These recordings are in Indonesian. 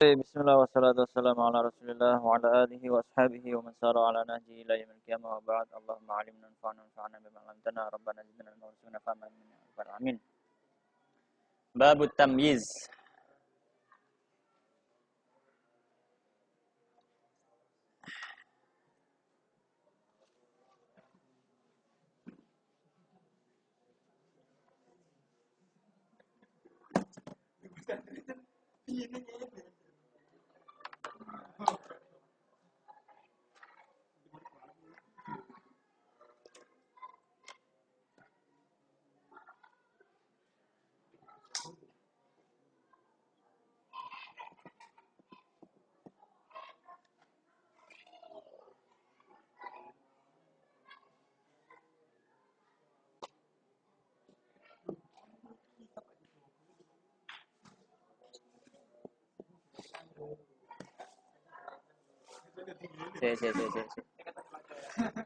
Bismillah wassalatu wassalamu ala rasulillah wa ala alihi wa ashabihi wa man sara ala nahji ila yaumil qiyamah wa ba'd. Allahumma alimna anfa'na bima 'allamtana rabbana zidna ilma warzuqna fahma amin. Babut tamyiz.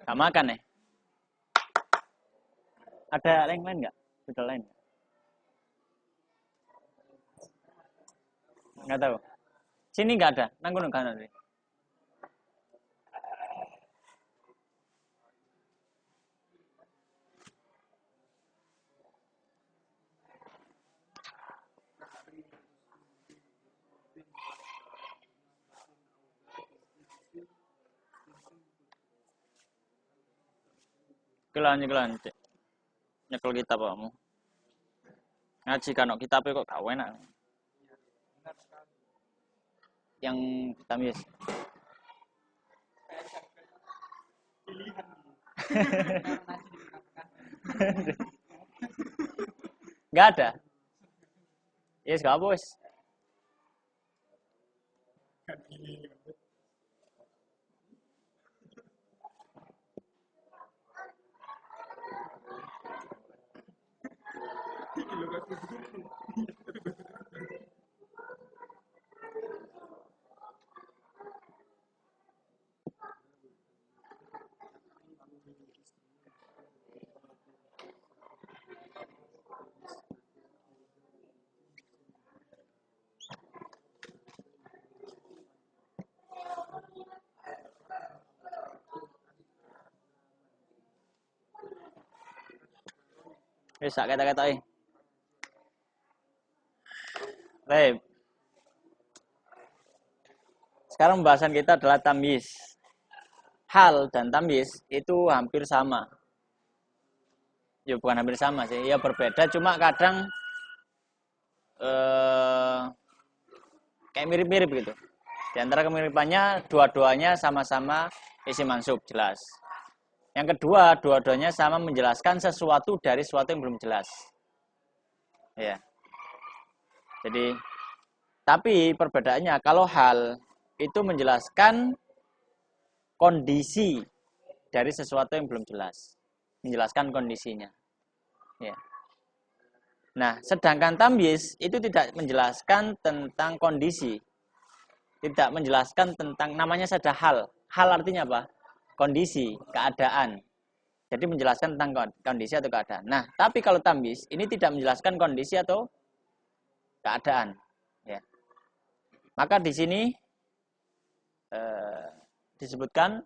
Gak makan ya? Ada lain nggak? Sudah lain? Nggak tahu. Sini nggak ada. Nanggung nggak ada. Kelan. Nyekel kitab kamu. Ngaji kan kitab kok gak enak. Yang tamyiz. Enggak ada. Yes, gak apa wis. Wis sak kata-katae. Baik. Sekarang pembahasan kita adalah tamyiz. Hal dan tamyiz itu hampir sama. Ya bukan hampir sama sih, ya berbeda cuma kadang kayak mirip-mirip gitu. Di antara kemiripannya dua-duanya sama-sama isim mansub jelas. Yang kedua, dua-duanya sama menjelaskan sesuatu dari sesuatu yang belum jelas. Ya. Jadi, tapi perbedaannya kalau hal itu menjelaskan kondisi dari sesuatu yang belum jelas, menjelaskan kondisinya. Ya. Nah, sedangkan tamyiz itu tidak menjelaskan tentang kondisi, tidak menjelaskan tentang namanya saja hal. Hal artinya apa? Kondisi, keadaan. Jadi menjelaskan tentang kondisi atau keadaan. Nah, tapi kalau tamyiz ini tidak menjelaskan kondisi atau keadaan. Ya. Maka di sini disebutkan,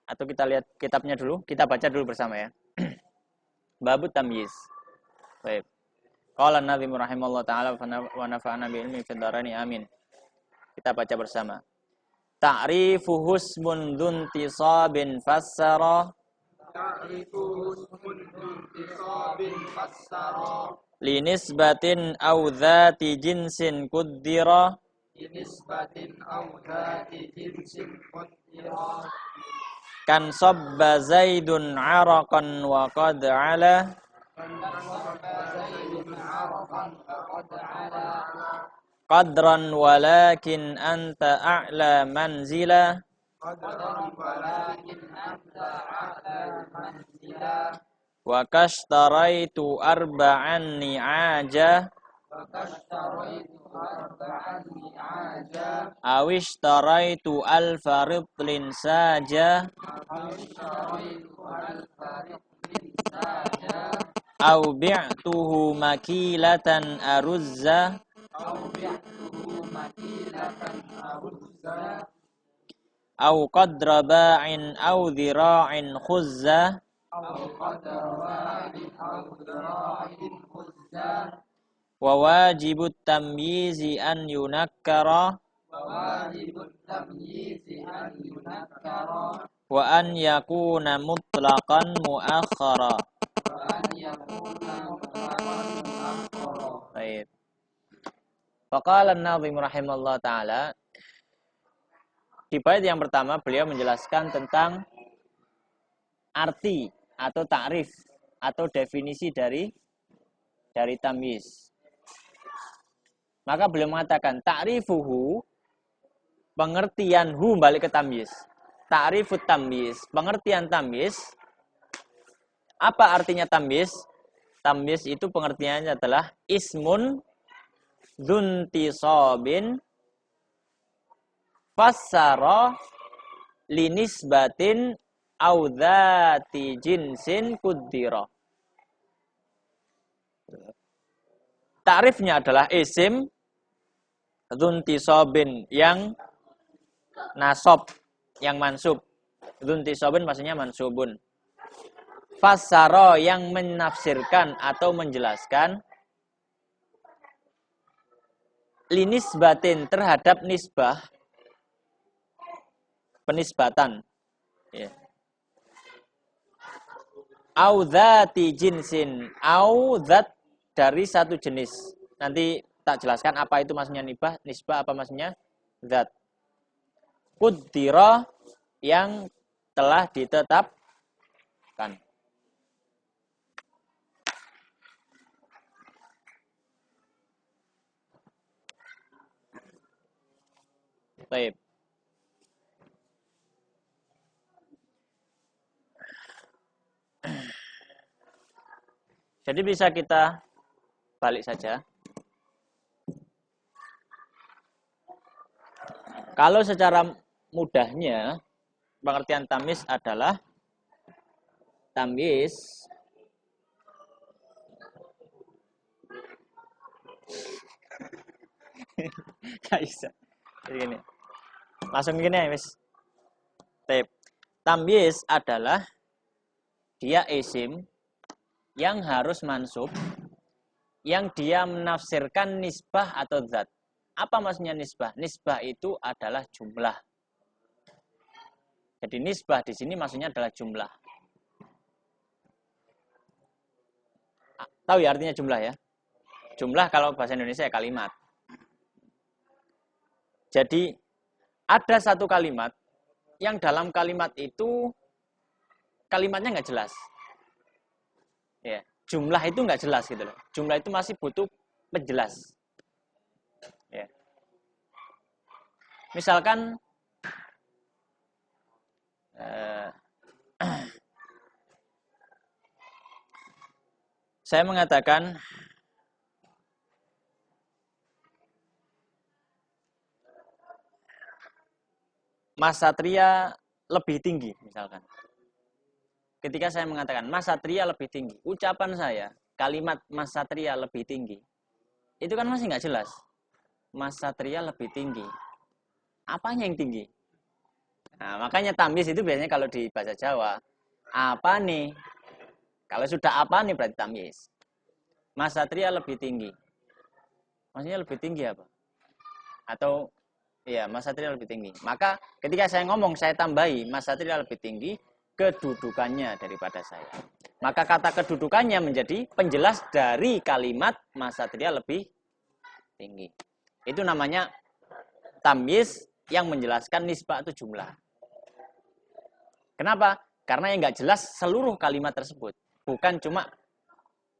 atau kita lihat kitabnya dulu, kita baca dulu bersama ya. Babut tamyiz. Baik. Qala an-nazim rahimallahu taala wa nafa'ana bi ilmi fid dharani amin. Kita baca bersama. Ta'rifu husmun dzuntisabin fassara. Linisbatin aw dzati jinsin kuddira. Kan sabba zaidun araqan wa qad ala. Qadran walakin anta a'la manzila. Wa kashtaraitu arba'an ni'aja. Awishtaraitu alfa ritlin saja. Au bi'tuhu makilatan aruzza. au qadra ba'in au dhira'in khuzza wa wajibut tamyizi an yunakkara wa an yakuna mutlaqan muakhara. Baik. Faqala an-nadhim rahimallahu taala, di bait yang pertama beliau menjelaskan tentang arti atau ta'rif atau definisi dari tamyiz. Maka beliau mengatakan ta'rifuhu, pengertian hu balik ke tamyiz. Ta'rifut tamyiz, pengertian tamyiz. Apa artinya tamyiz? Tamyiz itu pengertiannya adalah ismun dzuntisabin fassara linisbatin au dzati jinsin kuddira. Ta'rifnya adalah isim dzuntisabin yang nasab, yang mansub. Dzuntisabin maksudnya mansubun. Fassara yang menafsirkan atau menjelaskan linisbatin terhadap nisbah, penisbatan, ya. Au dzati jinsin, au dzat dari satu jenis. Nanti tak jelaskan apa itu maksudnya nisbah apa maksudnya dzat. Kuddira yang telah ditetapkan. Baik. Jadi bisa kita balik saja. Kalau secara mudahnya pengertian tamyiz adalah tamyiz nggak bisa. Jadi gini. Langsung gini ya, Miss. Tamyiz adalah dia isim yang harus mansub, yang dia menafsirkan nisbah atau zat. Apa maksudnya nisbah? Nisbah itu adalah jumlah. Jadi nisbah di sini maksudnya adalah jumlah. Tahu ya artinya jumlah ya? Jumlah kalau bahasa Indonesia ya kalimat. Jadi ada satu kalimat yang dalam kalimat itu kalimatnya nggak jelas. Ya, jumlah itu nggak jelas gitu loh. Jumlah itu masih butuh penjelas. Ya. Misalkan saya mengatakan Mas Satria lebih tinggi, misalkan. Ketika saya mengatakan Mas Satria lebih tinggi, ucapan saya, kalimat Mas Satria lebih tinggi, itu kan masih nggak jelas. Mas Satria lebih tinggi. Apanya yang tinggi? Nah, makanya tamyiz itu biasanya kalau di bahasa Jawa, apa nih? Kalau sudah apa nih berarti tamyiz. Mas Satria lebih tinggi. Maksudnya lebih tinggi apa? Atau ya, Mas Satria lebih tinggi. Maka ketika saya ngomong, saya tambahi Mas Satria lebih tinggi kedudukannya daripada saya. Maka kata kedudukannya menjadi penjelas dari kalimat Mas Satria lebih tinggi. Itu namanya tamyiz yang menjelaskan nisbah atau jumlah. Kenapa? Karena yang nggak jelas seluruh kalimat tersebut. Bukan cuma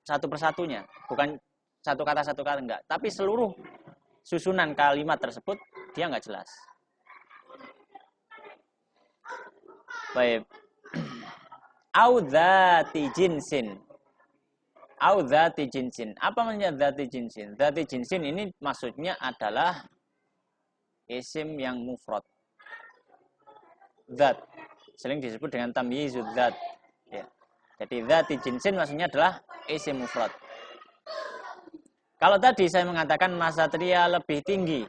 satu persatunya. Bukan satu kata enggak. Tapi seluruh susunan kalimat tersebut dia nggak jelas. Baik. Au dzati jinsin. Au dzati jinsin. Apa maksudnya dzati jinsin? Dzati jinsin ini maksudnya adalah isim yang mufrad. Dzat. Sering disebut dengan tamyizud dzat. Ya. Jadi dzati jinsin maksudnya adalah isim mufrad. Kalau tadi saya mengatakan masatria lebih tinggi,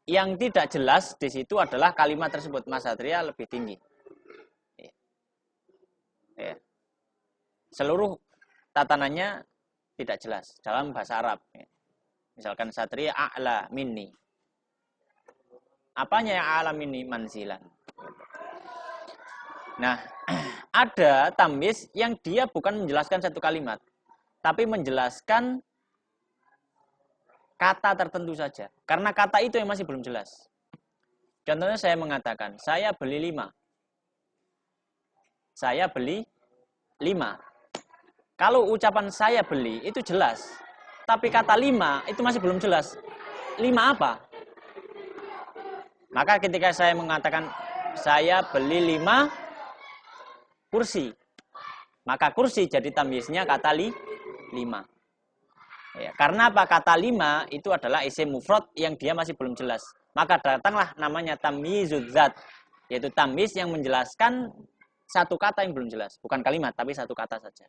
yang tidak jelas di situ adalah kalimat tersebut, masatria lebih tinggi. Ya. Seluruh tatanannya tidak jelas dalam bahasa Arab. Misalkan satria a'la minni. Apanya yang a'la minni? Manzilan. Nah, ada tamyiz yang dia bukan menjelaskan satu kalimat, tapi menjelaskan kata tertentu saja. Karena kata itu yang masih belum jelas. Contohnya saya mengatakan, saya beli 5. Saya beli 5. Kalau ucapan saya beli itu jelas. Tapi kata 5 itu masih belum jelas. 5 apa? Maka ketika saya mengatakan, saya beli 5 kursi. Maka kursi jadi tamyiznya kata 5. Ya, karena apa? Kata 5 itu adalah isim mufrad yang dia masih belum jelas. Maka datanglah namanya tamyizuz zat, yaitu tamyiz yang menjelaskan satu kata yang belum jelas, bukan kalimat tapi satu kata saja.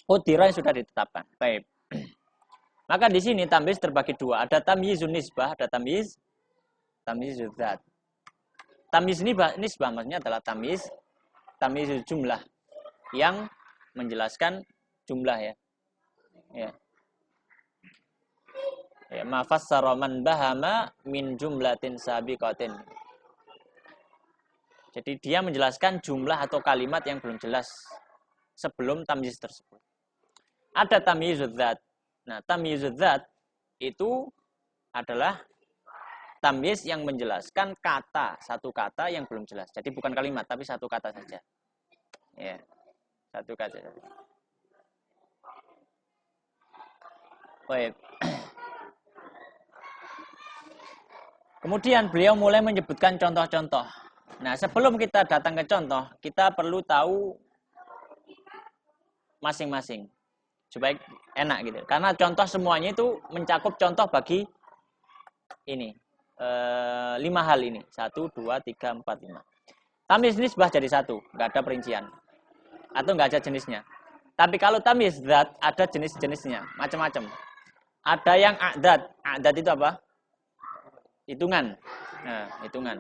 Qudira yang sudah ditetapkan. Baik. Maka di sini tamyiz terbagi dua, ada tamyizun nisbah, ada tamyizuz zat. Tamyiz nisbah maksudnya adalah tamyizuz jumlah yang menjelaskan jumlah ya. Ya. Ya, ma fassara man bahama min jumlatin sabiqatin. Jadi dia menjelaskan jumlah atau kalimat yang belum jelas sebelum tamyiz tersebut. Ada tamyizuz zat. Nah, tamyizuz zat itu adalah tamyiz yang menjelaskan kata, satu kata yang belum jelas. Jadi bukan kalimat tapi satu kata saja. Ya. Satu kata saja. Baik. Kemudian beliau mulai menyebutkan contoh-contoh. Nah, sebelum kita datang ke contoh, kita perlu tahu masing-masing supaya enak gitu. Karena contoh semuanya itu mencakup contoh bagi ini 5 hal ini. 1, 2, 3, 4, 5. Tamyiz nisbah jadi 1, nggak ada perincian atau nggak ada jenisnya. Tapi kalau tamyiz zat ada jenis-jenisnya, macam-macam. Ada yang a'dad. A'dad itu apa? Hitungan. Nah, hitungan.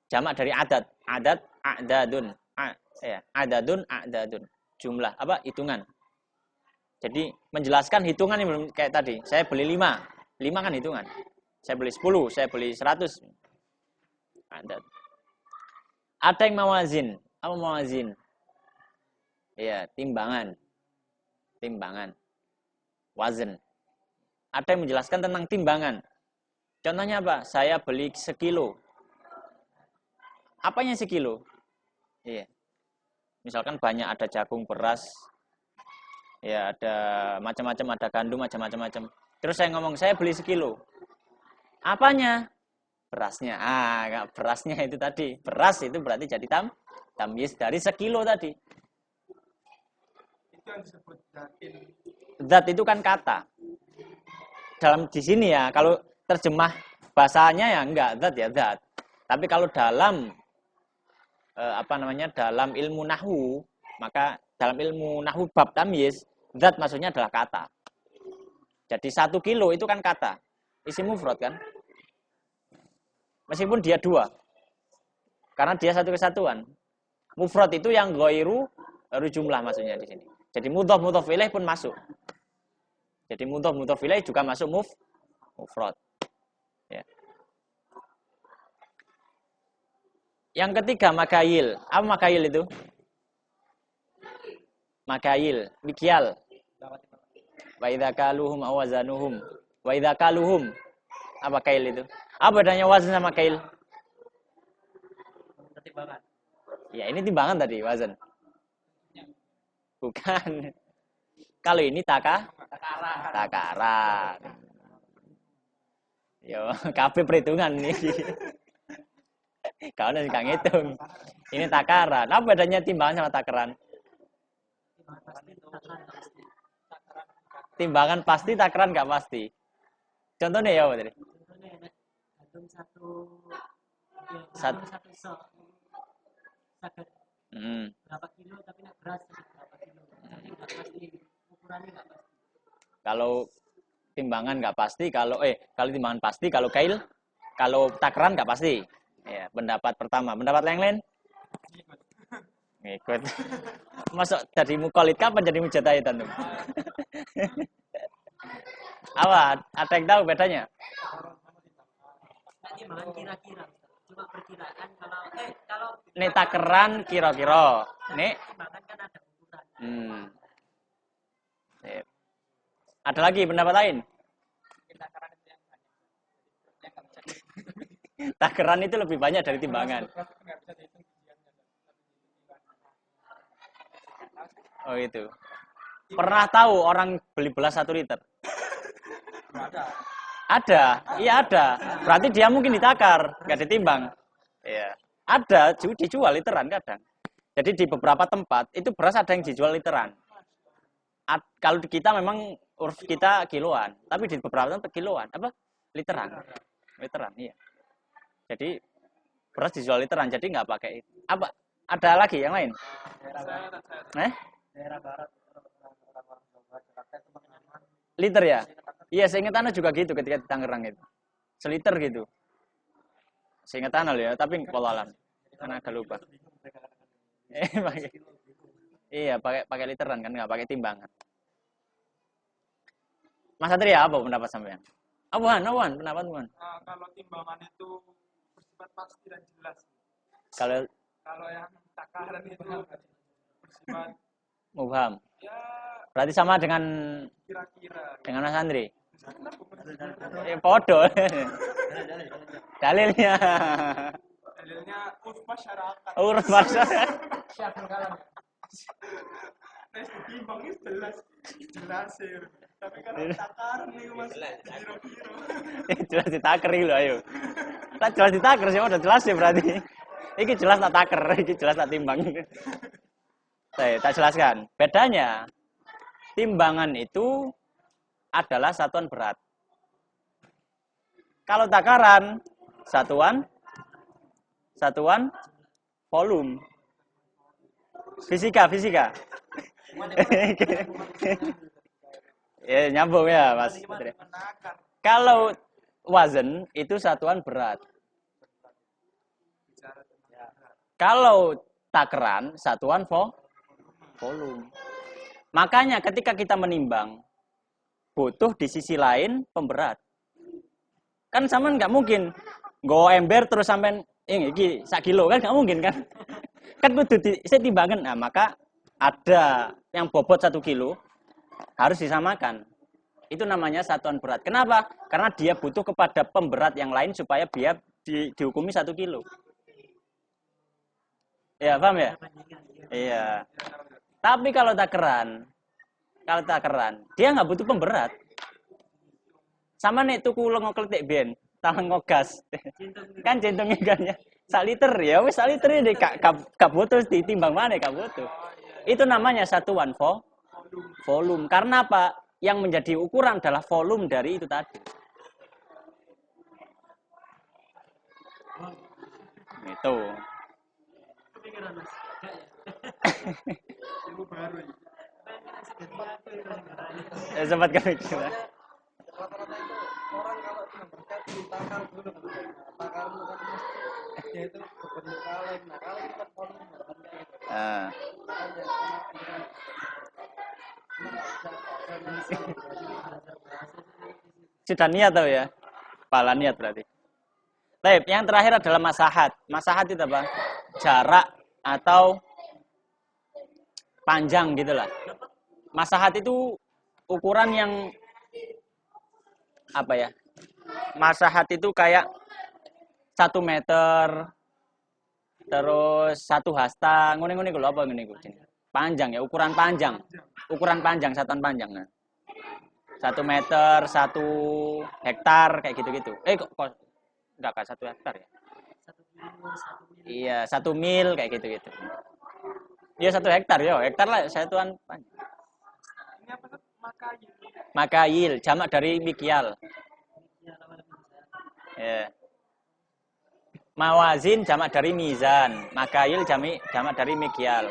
Jamak dari adat. Adat a'dadun. Adadun a'dadun. Jumlah apa? Hitungan. Jadi menjelaskan hitungan yang belum kayak tadi. Saya beli 5. 5 kan hitungan. Saya beli 10, saya beli 100. Adat. Ada yang mawazin. Apa mawazin? Ya, timbangan. Timbangan. Wazn. Ada yang menjelaskan tentang timbangan. Contohnya apa? Saya beli sekilo. Apanya sekilo? Iya. Misalkan banyak, ada jagung, beras, ya ada macam-macam, ada gandum, macam-macam. Terus saya ngomong, saya beli sekilo. Apanya? Berasnya. Berasnya itu tadi. Beras itu berarti jadi tamyiz dari sekilo tadi. Itu yang disebut zatin. Zat itu kan kata. Dalam di sini ya, kalau terjemah bahasanya ya enggak zat ya zat. Tapi kalau dalam dalam ilmu nahwu, maka dalam ilmu nahwu bab tamyiz, zat maksudnya adalah kata. Jadi 1 kilo itu kan kata. Isim mufrad kan? Meskipun dia 2. Karena dia satu kesatuan. Mufrad itu yang ghairu jumlah maksudnya di sini. Jadi mudhaf ilaih pun masuk. Jadi mudhaf ilaih juga masuk mufrad. Ya. Yang ketiga makayil. Apa makayil itu? Makayil, mikyal. Wa idza kaluhum aw wazanuhum. Wa idza kaluhum. Apa kail itu? Apa bedanya wazan sama kail? Timbangan. Ya, ini timbangan tadi, wazan. Bukan. Kalau ini takaran. Yo, kabeh perhitungan ini. Kau nanti gak ngitung. Ini takaran. Apa bedanya timbangan sama takaran? Timbangan pasti, takaran nggak pasti. Contohnya ya apa tadi? Satu sok. Berapa kilo tapi nak beras berapa kilo. Kalau timbangan nggak pasti, kalau timbangan pasti, kalau takaran nggak pasti. Ya, pendapat pertama. Pendapat yang lain? Ngikut. Masuk jadi mukolit kapan jadi mujtahid tuh? Apa? Ada yang tahu bedanya? Timbangan kira-kira. Cuma perkiraan kalau Nih takaran kira-kira. Nih. timbangan kan ada ukuran. Sip. Ada lagi pendapat lain? Takaran itu lebih banyak dari timbangan. Oh itu. Pernah tahu orang beli beras 1 liter? Ada, iya ada. Berarti dia mungkin ditakar, nggak ditimbang. Iya. Ada, dijual literan kadang. Jadi di beberapa tempat itu beras ada yang dijual literan. Kalau di kita memang uruf kita kiloan, tapi di beberapa tempat kiloan, apa? Literan, iya. Jadi beras dijual literan, jadi nggak pakai itu. Apa? Ada lagi yang lain? Daerah barat Liter ya? Iya, seingat Ana juga gitu ketika di Tangerang itu. Seliter gitu. Seingat Ana ya, tapi kalau alam. Karena agak lupa. Iya, pakai literan kan, nggak pakai timbangan. Mas Satria, apa pendapat sampean? Awan, pendapat Wan. Kalau timbangan itu bersifat pasti dan jelas. Kalau yang takaran itu bersifat mubham. ya Berarti sama dengan kira-kira. dengan Mas Andri. Podo. Dalilnya Uruf masyarakat. urus masyarakat. Siapa kalah? Tes timbangnya jelas ya. Tapi kalau takaran nih Mas kira-kira. Jelas ditaker iki lho, ayo. Tak jelas ditaker sih, udah jelas ya berarti. Iki jelas tak taker, iki jelas tak timbang. Saya tak jelaskan. Bedanya timbangan itu adalah satuan berat. Kalau takaran satuan volume. Fisika. Ya nyambung ya, Mas. Kalau wazan itu satuan berat. Kalau takaran satuan volume. Makanya ketika kita menimbang butuh di sisi lain pemberat. Kan sampean nggak mungkin nggo ember terus sampean iki 1 kilo kan nggak mungkin kan. Kan kudu ditimbangan. Nah, maka ada yang bobot 1 kilo harus disamakan. Itu namanya satuan berat. Kenapa? Karena dia butuh kepada pemberat yang lain supaya dia dihukumi 1 kilo. Ya, paham ya? Iya. Tapi kalau takaran, dia nggak butuh pemberat. Sama nih tuku ngokletik ben, talang ngogas. Kan centong ikannya 1 liter ya, wis 1 liter ini gak butuh ditimbang mana gak butuh. Itu namanya satuan volume. Karena apa? Yang menjadi ukuran adalah volume dari itu tadi. Itu. Ilmu baru ini. Sempat kepikiran. Rata-rata itu orang kalau cuma berkat ditakar dulu takar itu kan mesti dia itu berbentuk kaleng. Nah kaleng itu kan volume Sudah niat tahu ya? Pala niat berarti. Baik, yang terakhir adalah masahat. Masahat itu apa? Jarak atau panjang gitulah. Masahat itu ukuran yang apa ya? Masahat itu kayak 1 meter, terus 1 hasta, ngene-ngene lho apa ngene iku? Panjang ya, ukuran panjang. Ukuran panjang, satuan panjang. Nah. 1 meter, 1 hektar kayak gitu-gitu. Kok enggak kan 1 hektar ya? 1 kilo, 1 mil. Iya, 1 mil kayak gitu-gitu. Iya 1 hektar ya, hektar lah satuan panjang. Ini apa tuh? Makail, jamak dari mikyal. Ya. Mawazin jamak dari mizan, makail jamak dari mikyal.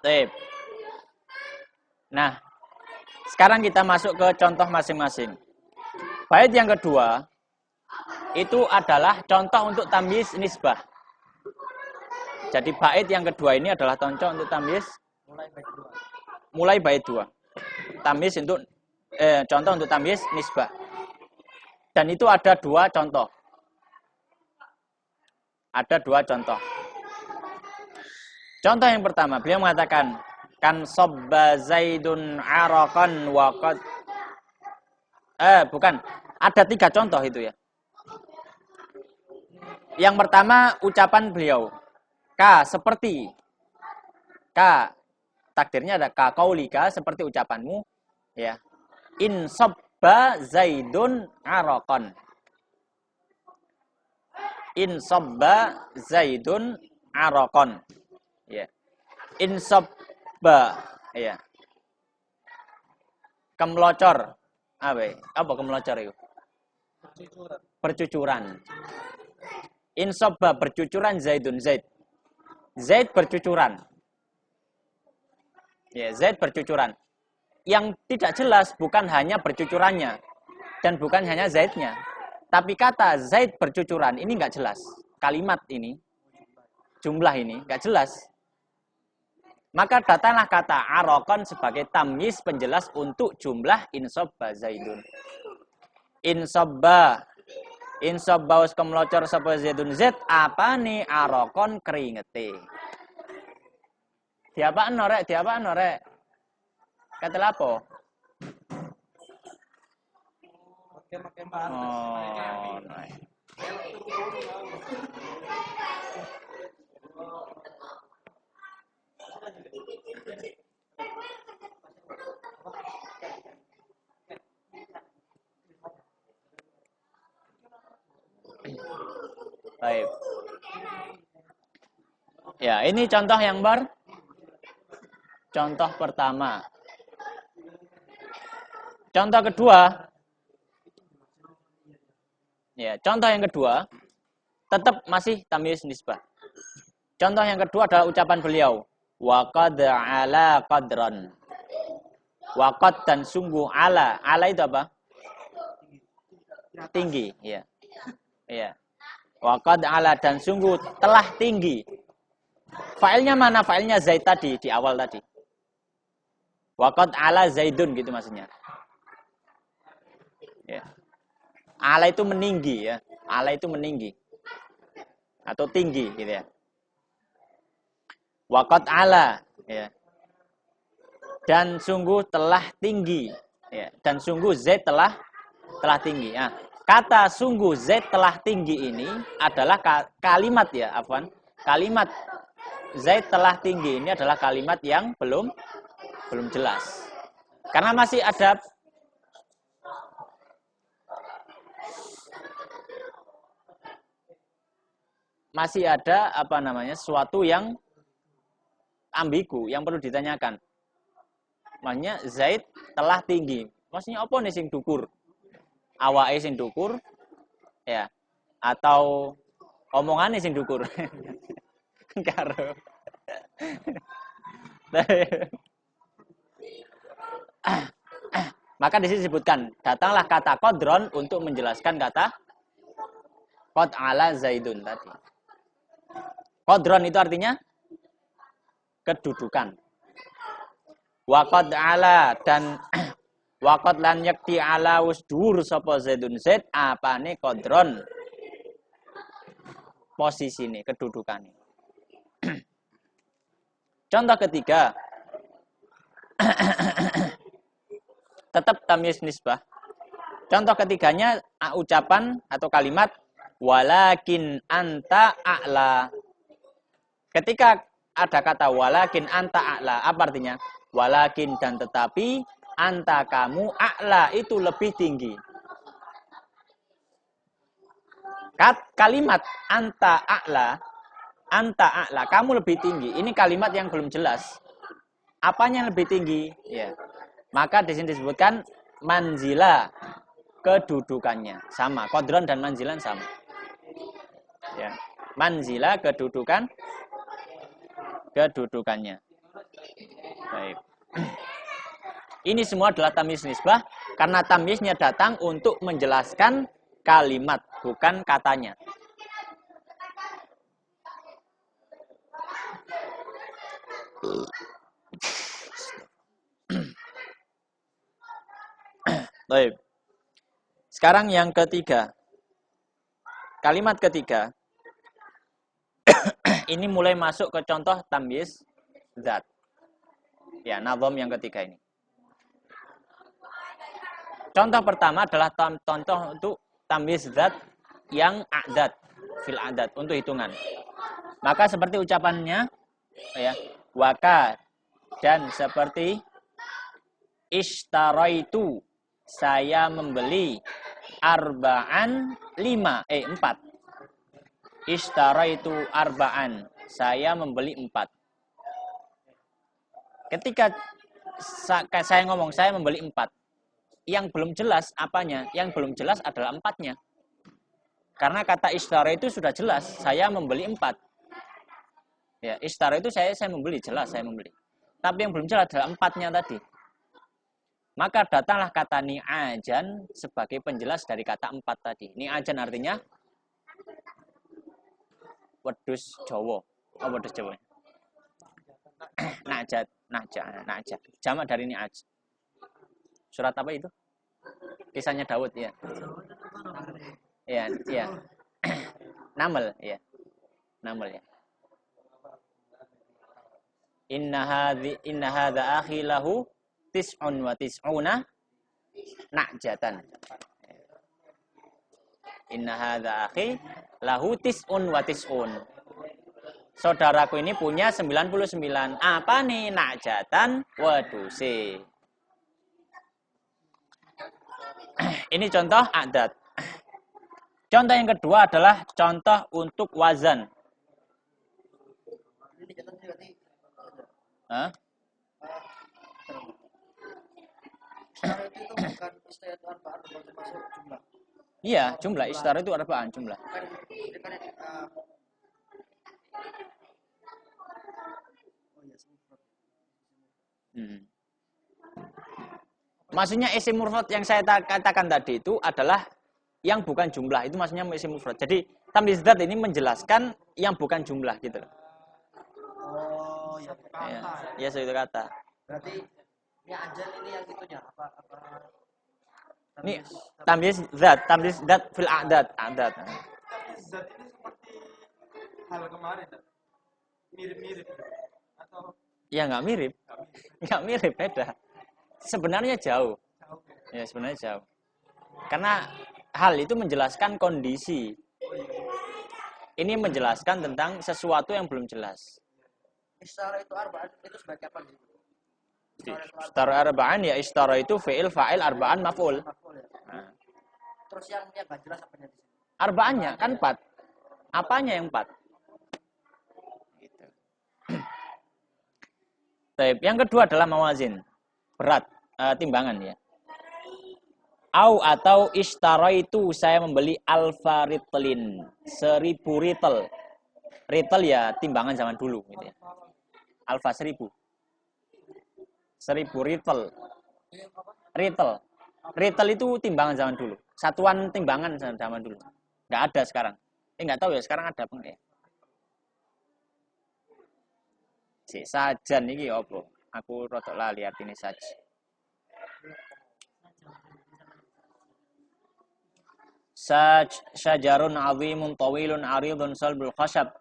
Baik. Nah, sekarang kita masuk ke contoh masing-masing. Bait yang kedua itu adalah contoh untuk tamyiz nisbah. Jadi bait yang kedua ini adalah contoh untuk tamyiz mulai bait 2. Tamyiz untuk contoh untuk tamyiz nisbah. Dan itu ada 2 contoh. Ada 2 contoh. Contoh yang pertama, beliau mengatakan kan sabba Zaidun araqan wa qad bukan, ada 3 contoh itu ya. Yang pertama ucapan beliau, ka seperti, ka takdirnya ada ka qaulika seperti ucapanmu ya. In sabba Zaidun araqan. In sabba Zaidun araqan. Ya. In sabba ya. Kemlocor. Apa kemlocor itu? Bercucuran. In sabba bercucuran Zaidun Zaid. Zaid bercucuran. Ya, Zaid bercucuran. Yang tidak jelas bukan hanya bercucurannya dan bukan hanya Zaidnya. Tapi kata Zaid bercucuran ini nggak jelas. Kalimat ini, jumlah ini nggak jelas. Maka datanglah kata arokon sebagai tamyiz penjelas untuk jumlah insobba Zaidun. Insobba us kemelocor sapa Zaidun Zaid apa nih arokon keringete. Diapaan norek? Kata lapo? Oh, nah. Baik. Ya, ini contoh yang contoh pertama. Contoh kedua. Ya, contoh yang kedua tetap masih tamyiz nisbah. Contoh yang kedua adalah ucapan beliau, wa qad ala qadran. Wa qad dan sungguh ala. Ala itu apa? Tinggi, ya. Iya. Wa qad ala dan sungguh telah tinggi. Failnya mana? Failnya Zaid tadi di awal tadi. Wa qad ala Zaidun gitu maksudnya. Ya. Ala itu meninggi ya. Ala itu meninggi. Atau tinggi gitu ya. Wa qad ala ya. Dan sungguh telah tinggi ya. Dan sungguh Zaid telah tinggi. Nah, kata sungguh Zaid telah tinggi ini adalah kalimat ya, afwan. Kalimat Zaid telah tinggi ini adalah kalimat yang belum jelas. Karena masih ada suatu yang ambigu yang perlu ditanyakan. Maksudnya Zaid telah tinggi. Maksudnya apa nih sing dukur? Awake sing dukur ya atau omongane sing dukur. Karo. Maka di sini disebutkan datanglah kata qadron untuk menjelaskan kata qad ala Zaidun tadi. Qadron itu artinya kedudukan. Wa qad ala dan wa qad lan yakti ala usdur sapa Zaidun Zaid apane qadron posisine kedudukane. Contoh ketiga tetap tamyiz nisbah. Contoh ketiganya ucapan atau kalimat walakin anta a'la. Ketika ada kata walakin anta a'la, apa artinya? Walakin dan tetapi anta kamu a'la itu lebih tinggi. Kalimat anta a'la kamu lebih tinggi. Ini kalimat yang belum jelas. Apanya yang lebih tinggi? Ya. Maka di sini disebutkan manzila kedudukannya sama. Qadron dan manzilan sama. Ya. Manzila kedudukannya. Baik. Ini semua adalah tamyiz nisbah karena tamyiznya datang untuk menjelaskan kalimat, bukan katanya. Baik. Sekarang yang ketiga. Kalimat ketiga. Ini mulai masuk ke contoh tamyiz zat. Ya, nazam yang ketiga ini. Contoh pertama adalah contoh untuk tamyiz zat yang a'dad, fil a'dad, untuk hitungan. Maka seperti ucapannya, ya, waka, dan seperti ishtaraitu, saya membeli arba'an 4. Ishtaraitu arba'an, saya membeli 4. Ketika saya ngomong saya membeli 4, yang belum jelas apanya? Yang belum jelas adalah 4-nya. Karena kata ishtara itu sudah jelas, saya membeli 4. Ya, ishtara itu saya membeli, jelas saya membeli. Tapi yang belum jelas adalah 4-nya tadi. Maka datanglah kata ni'ajan sebagai penjelas dari kata 4 tadi. Ni'ajan artinya wedhus Jawa. Oh, wedhus Jawa. Najat. Jamak dari ni'aj. Surat apa itu? Kisahnya Daud, ya. Iya. Naml, ya. Naml, ya. Inna hadza akhi lahu tis'un wa tis'una na'jatan. Inna hadza akhi lahu tis'un wa tis'un. Saudaraku ini punya 99. Apa nih? Na'jatan wedhuse. Ini contoh a'dad. Contoh yang kedua adalah contoh untuk wazan. Hah? Iya, jumlah istar itu arba'an jumlah. Maksudnya isim mufrad yang saya katakan tadi itu adalah yang bukan jumlah, itu maksudnya isim mufrad. Jadi tamyiz dzat ini menjelaskan yang bukan jumlah gitu. Oh, ya. Ya, satu kata. Berarti ini ajan ini yang itunya apa? Ini tamyiz dzat fil a'dad. Tamyiz zat ini seperti hal kemarin, mirip-mirip atau Ya nggak mirip, beda. Sebenarnya jauh. Ya, sebenarnya jauh. Karena hal itu menjelaskan kondisi. Ini menjelaskan tentang sesuatu yang belum jelas. Ishtara itu arba'an itu sebagai apa sih? Ishtara arba'an ya ishtara itu fi'il fa'il arba'an maf'ul. Nah. Terus yang enggak jelas apanya di sini? Arba'annya kan 4. Apanya yang 4? Gitu. Yang kedua adalah mawazin. Berat, timbangan ya. Atau ishtaraitu, saya membeli alfa ritlin, 1000 ritel. Ritel ya timbangan zaman dulu gitu ya. Alfa 1000. 1000 ritel. Ritel itu timbangan zaman dulu. Satuan timbangan zaman dulu. Enggak ada sekarang. Enggak tahu ya sekarang ada apa enggak ya. Si sajan iki opo? Aku rotok lali artine saj. Syajarun 'azimun tawilun 'aridun salbul khashab.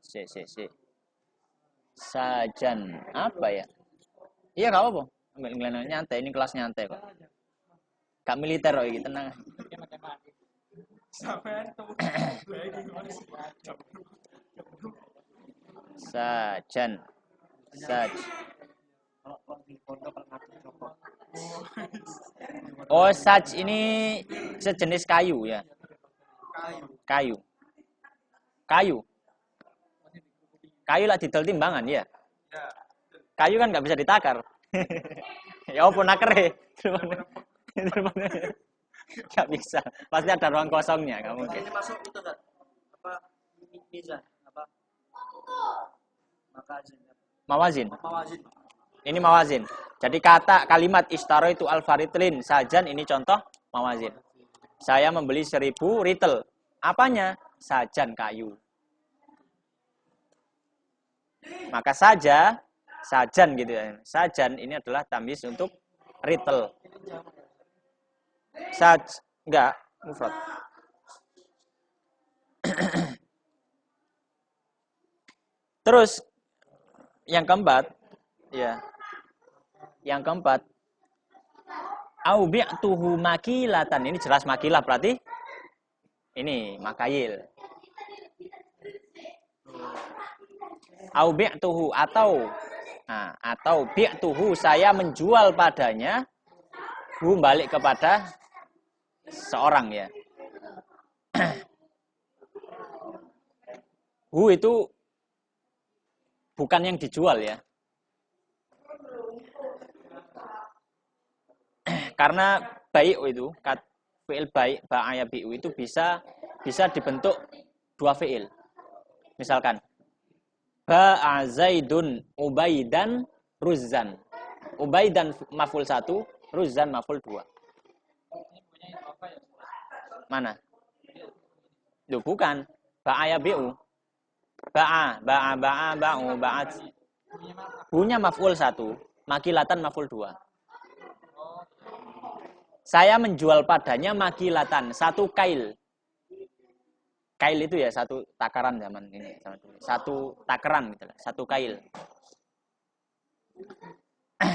Si. Sajan apa ya? Iya enggak apa-apa. Ambil nyantai, ini kelas nyantai kok. Gak militer kok iki, tenang. sampai ketemu lagi Sajan. Oh, saj ini sejenis kayu ya. Kayu lah didol timbangan ya. Kayu kan nggak bisa ditakar. Ya apa nakere? Nggak bisa. Pasti ada ruang kosongnya, nggak mungkin. Ini masuk itu enggak? Apa mizan? Apa? Makazin. Mawazin. Mawazin. Ini mawazin. Jadi kalimat istaro itu al-faritlin. Sajan ini contoh mawazin. Saya membeli 1000 ritel. Apanya? Sajan kayu. Maka sajan gitu ya. Sajan ini adalah tamyiz untuk ritel. Enggak, mufrad. Terus yang keempat, ya. Yang keempat, au bi'tuhu makilatan. Ini jelas makilah berarti ini makayil. Au bi'tuhu atau bi'tuhu saya menjual padanya, balik kepada seorang ya. Itu bukan yang dijual ya. Karena baik itu, fi'il baik, ba'aya bi'u itu bisa dibentuk dua fi'il. Misalkan ba'a Zaidun Ubaidan Ruzzan. Ubaidan maf'ul 1, Ruzzan maf'ul 2. Mana? Duh, bukan. Ba'aya bi'u. Ba'u, ba'at. Bunya maf'ul 1, makilatan maf'ul 2. Saya menjual padanya makilatan, 1 kail. Kail itu ya 1 takaran zaman ini. 1 takaran gitu lah, 1 kail.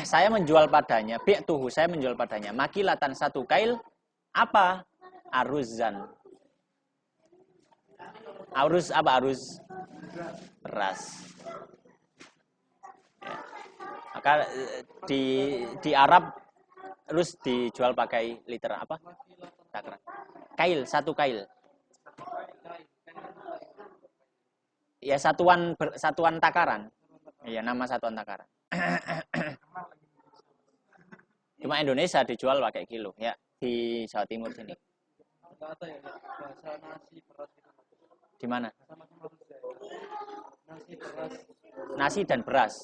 Saya menjual padanya, bi'tuhu, saya menjual padanya makilatan 1 kail. Apa? Aruzan. Aruz apa aruz? Beras. Ya. Maka di Arab terus dijual pakai liter apa? Takaran. Kail, 1 kail. Ya satuan takaran. Iya, nama satuan takaran. Cuma Indonesia dijual pakai kilo ya di Jawa Timur sini. Ada ya bahasa nasi beras itu. Di mana? Sama-sama Rusia. Nasi beras. Nasi dan beras.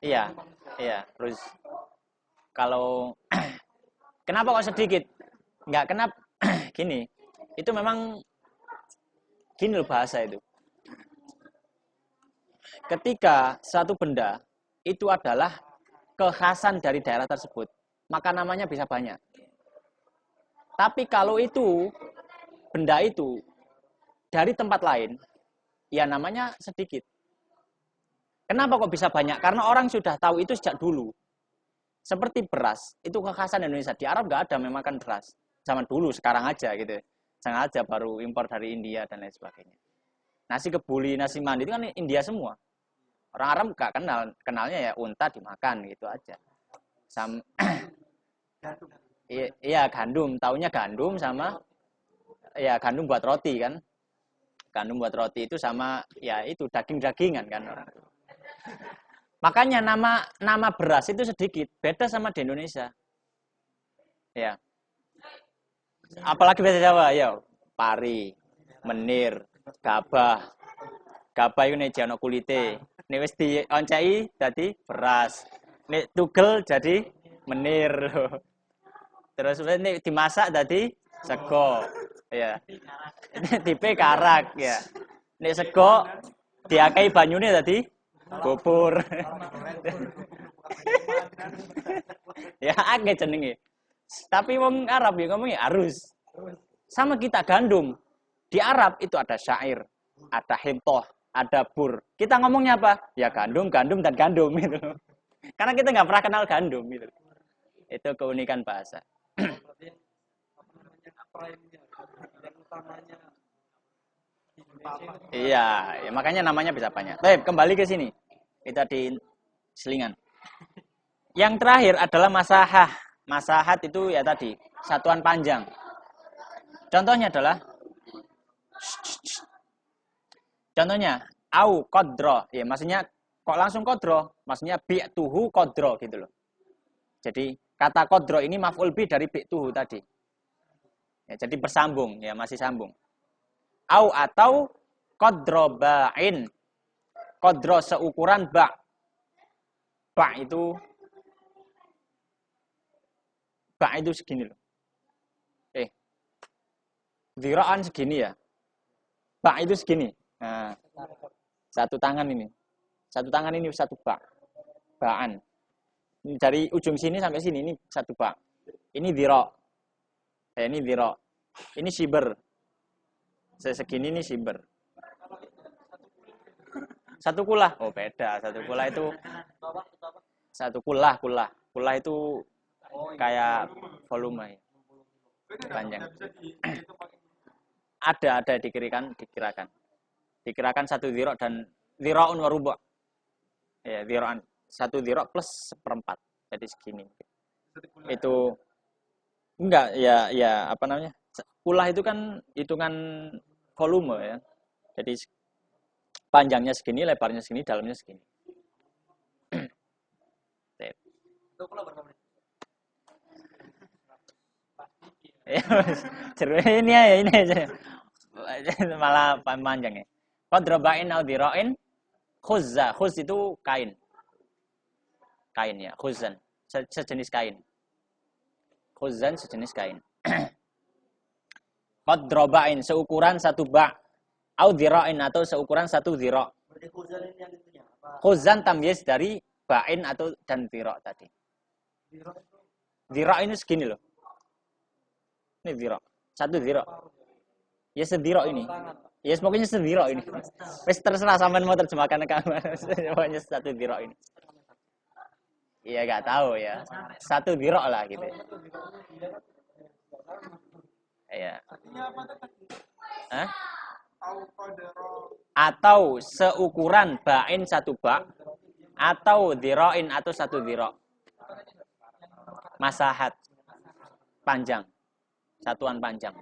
Iya. Iya, terus kalau kenapa kok sedikit? Enggak, kenapa? Gini. Itu memang gini loh bahasa itu. Ketika suatu benda itu adalah kekhasan dari daerah tersebut, maka namanya bisa banyak. Tapi kalau itu benda itu dari tempat lain, ya namanya sedikit. Kenapa kok bisa banyak? Karena orang sudah tahu itu sejak dulu. Seperti beras, itu kekhasan Indonesia. Di Arab nggak ada memakan beras. Zaman dulu, sekarang aja gitu. Sekarang aja baru impor dari India dan lain sebagainya. Nasi kebuli, nasi mandi itu kan India semua. Orang Arab nggak kenalnya ya unta dimakan gitu aja. Iya gandum, taunya gandum sama ya gandum buat roti kan. Gandum buat roti itu sama ya itu daging-dagingan kan orang. Makanya nama beras itu sedikit, beda sama di Indonesia. Ya. Apalagi bahasa Jawa, ya, pari, menir, gabah. Gabah itu nek jano kulite. Nek wis dioncai dadi beras. Nek tugel jadi menir. Terus nek dimasak dadi sego. Ya. Tipe karak ya. Nek sego diakai banyune dadi bubur. Ya akeh jenenge. Tapi wong Arab ya ngomongnya arus. Sama kita gandum. Di Arab itu ada syair, ada hintoh, ada bur. Kita ngomongnya apa? Ya gandum, gandum dan gandum gitu. Karena kita nggak pernah kenal gandum gitu. Itu keunikan bahasa. Berarti apa namanya prime-nya yang utamanya di Indonesia itu Iya, ya makanya namanya bisa banyak. Baik, kembali ke sini. Kita di selingan. Yang terakhir adalah masahah. Masahat itu ya tadi, satuan panjang. Contohnya adalah au qadra. Ya, maksudnya kok langsung qadra? Maksudnya bi'tuhu qadra gitu loh. Jadi kata qadra ini maf'ul bi dari bi'tuhu tadi. Ya, jadi bersambung, ya masih sambung. Au atau qadra ba'in. Qadra seukuran ba'. Ba' itu segini loh. Dhira'an segini ya. Ba' itu segini. Nah, satu tangan ini. Satu tangan ini satu ba'. Ba'an. Dari ujung sini sampai sini ini satu ba'. Ini dhira'. Ini dhira'. Ini siber. Segini ini siber. Satu kulah. Oh, beda. Satu kulah itu satu kulah. Kulah itu kayak volume. Panjang. Ada dikirakan. Dikirakan satu dhira' dan dhira'un wa rubu'. Ya, dhira'an. Satu dhira' plus seperempat. Jadi segini. Itu enggak ya apa namanya? Kulah itu kan hitungan volume ya. Jadi panjangnya segini, lebarnya segini, dalamnya segini. Itu kulah berapa menit? Ini aja. Malah panjang ya. Qadraba'in au dhira'in khuzza. Khuz itu kain. Kain ya, khuzzan. Sejenis kain. Khuzzan sejenis kain. Qadraba'in seukuran satu ba'. Au dhira'in atau seukuran satu dhira'. Berarti khuzzan ini yang itunya apa? Khuzzan tamyiz dari ba'in atau dan dhira' tadi. Dhira' ini segini loh. Ini dhira'. Satu dhira'. Ya sedhira' ini. Ya pokoknya sedhira' ini. Wis terserah sampean mau terjemahkan ke pokoknya satu dhira' ini. Iya enggak tahu ya. Satu dhira' lah gitu. Iya. Artinya apa tadi? Hah? Au qadara Atau seukuran ba'in satu ba' atau dhira'in atau satu dhira'. Masahat. Panjang. Satuan panjang.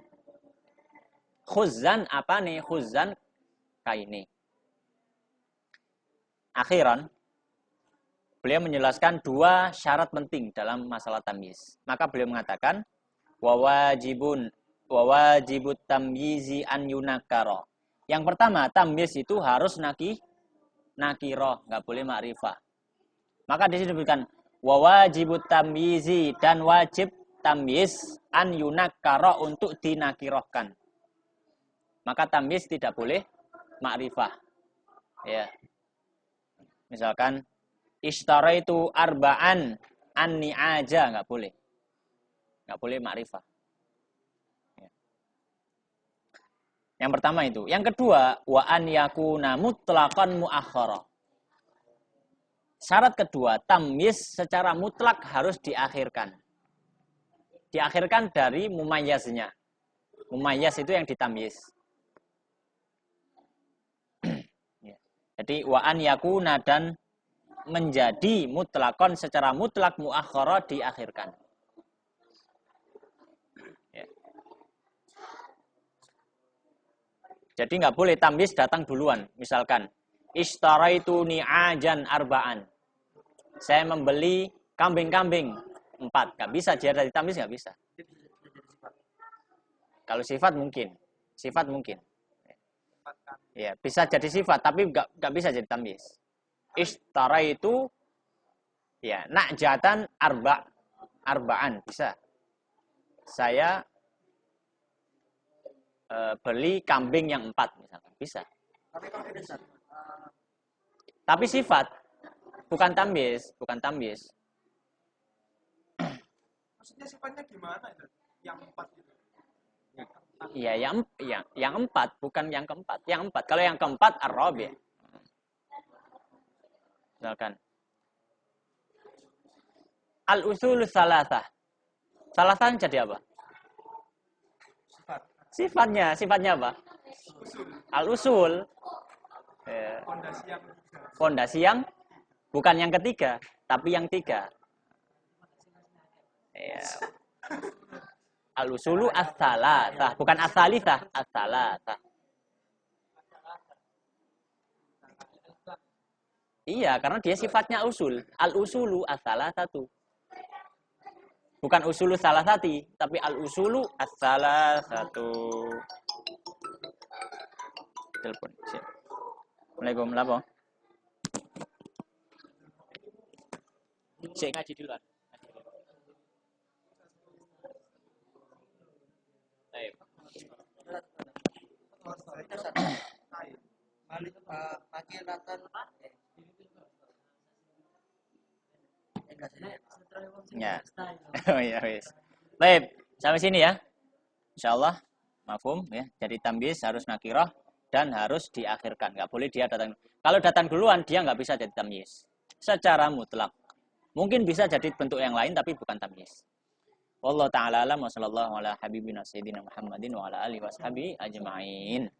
Khuzzan apa nih? Khuzzan kaini. Akhiran, beliau menjelaskan dua syarat penting dalam masalah tamyiz. Maka beliau mengatakan wajibut tamyizi an yunakara. Yang pertama, tamyiz itu harus nakirah, enggak boleh ma'rifah. Maka di sini disebutkan wajibut tamyizi dan wajib tamyiz an yunakara untuk dinakirahkan. Maka tamyiz tidak boleh ma'rifah. Ya. Misalkan ishtaraitu arba'an anni aja enggak boleh. Enggak boleh ma'rifah. Ya. Yang pertama itu. Yang kedua, wa an yakuna mutlaqan muakhkhara. Syarat kedua, tamyiz secara mutlak harus diakhirkan. Diakhirkan dari mumayyaznya. Mumayyaz itu yang ditamyiz. Jadi wa an yakuna dan menjadi mutlakon secara mutlak muakhkhara diakhirkan. Ya. Jadi nggak boleh tamyiz datang duluan. Misalkan ishtaraitu ni'ajan arba'an. Saya membeli kambing-kambing 4. Nggak bisa jadi dari tamyiz, nggak bisa. Kalau sifat mungkin. Sifat mungkin. Ya, bisa jadi sifat tapi enggak bisa jadi tamyiz. Ishtara itu ya na'jatan arba'an bisa. Saya beli kambing yang 4 misalkan, bisa. Tapi sifat bukan tamyiz. maksudnya sifatnya gimana itu? Yang 4 itu. Iya, yang 4 bukan yang keempat. Yang 4. Kalau yang keempat ar-rabi'. Misalkan al-usul salasah. Salasah jadi apa? Sifatnya apa? Usul. Al-usul. Fondasi yang bukan yang ketiga, tapi yang 3. Ya. Al-usulu as-salasah, bukan as-salisah, as-salasah. Iya, karena dia sifatnya usul. Al-usulu as-salasatu. Bukan usulu salasati, tapi al usulu as-salasatu. Telepon. Siap. Assalamualaikum. Lapo? Sik ngaji duluan. Baik. Malik pakai ratan Ya. Oh iya wis. Baik, sampai sini ya. Insyaallah mafhum ya. Jadi tamyiz harus nakirah dan harus diakhirkan. Enggak boleh dia datang. Kalau datang duluan dia enggak bisa jadi tamyiz. Secara mutlak. Mungkin bisa jadi bentuk yang lain tapi bukan tamyiz. Wallahu taala alam wa sallallahu ala habibina sayyidina Muhammadin wa ala alihi washabihi ajmain.